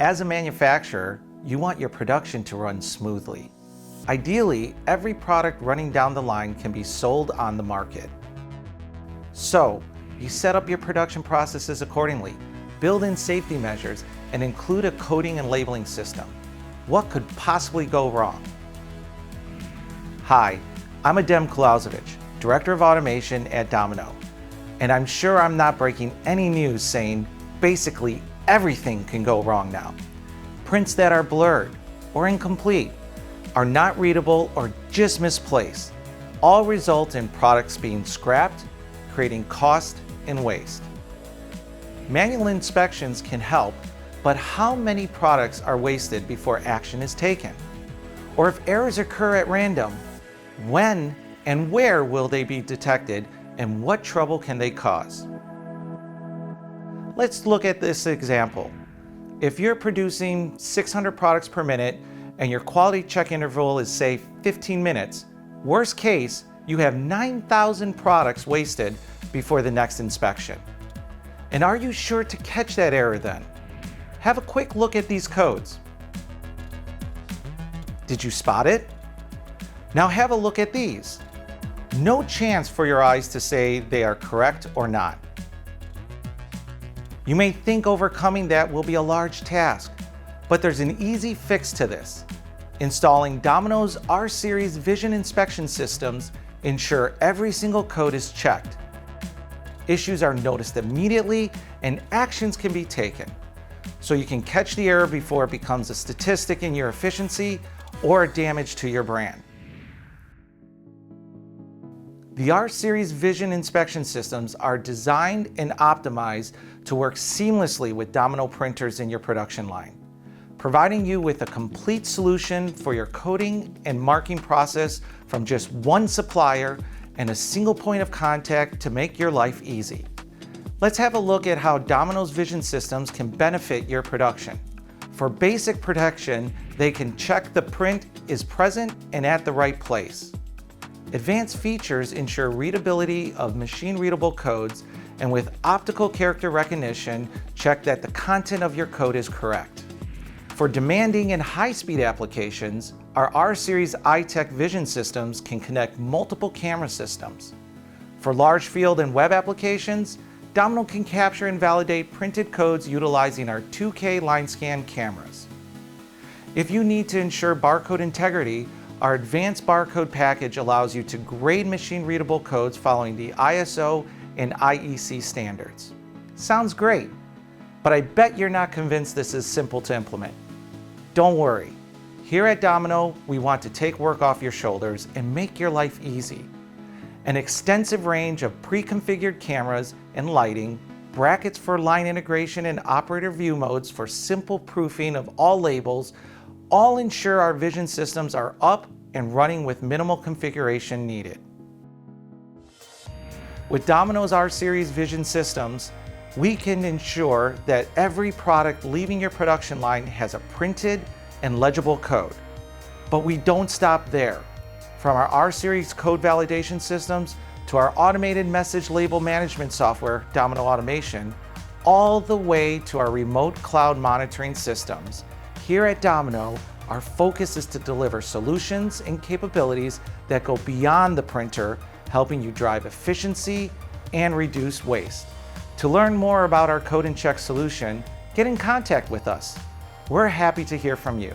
As a manufacturer, you want your production to run smoothly. Ideally, every product running down the line can be sold on the market. So, you set up your production processes accordingly, build in safety measures, and include a coding and labeling system. What could possibly go wrong? Hi, I'm Adem Kulauzovic, Director of Automation at Domino, and I'm sure I'm not breaking any news saying basically everything can go wrong now. Prints that are blurred or incomplete, are not readable, or just misplaced, all result in products being scrapped, creating cost and waste. Manual inspections can help, but how many products are wasted before action is taken? Or if errors occur at random, when and where will they be detected, and what trouble can they cause? Let's look at this example. If you're producing 600 products per minute and your quality check interval is, say, 15 minutes, worst case, you have 9,000 products wasted before the next inspection. And are you sure to catch that error then? Have a quick look at these codes. Did you spot it? Now have a look at these. No chance for your eyes to say they are correct or not. You may think overcoming that will be a large task, but there's an easy fix to this. Installing Domino's R-Series vision inspection systems ensure every single code is checked. Issues are noticed immediately and actions can be taken, so you can catch the error before it becomes a statistic in your efficiency or a damage to your brand. The R-Series vision inspection systems are designed and optimized to work seamlessly with Domino printers in your production line, providing you with a complete solution for your coding and marking process from just one supplier and a single point of contact to make your life easy. Let's have a look at how Domino's vision systems can benefit your production. For basic protection, they can check the print is present and at the right place. Advanced features ensure readability of machine-readable codes, and with optical character recognition, check that the content of your code is correct. For demanding and high-speed applications, our R-Series iTech vision systems can connect multiple camera systems. For large field and web applications, Domino can capture and validate printed codes utilizing our 2K line scan cameras. If you need to ensure barcode integrity, our advanced barcode package allows you to grade machine-readable codes following the ISO and IEC standards. Sounds great, but I bet you're not convinced this is simple to implement. Don't worry. Here at Domino, we want to take work off your shoulders and make your life easy. An extensive range of pre-configured cameras and lighting, brackets for line integration and operator view modes for simple proofing of all labels, all ensure our vision systems are up and running with minimal configuration needed. With Domino's R-Series vision systems, we can ensure that every product leaving your production line has a printed and legible code. But we don't stop there. From our R-Series code validation systems to our automated message label management software, Domino Automation, all the way to our remote cloud monitoring systems, here at Domino, our focus is to deliver solutions and capabilities that go beyond the printer, helping you drive efficiency and reduce waste. To learn more about our Code and Check solution, get in contact with us. We're happy to hear from you.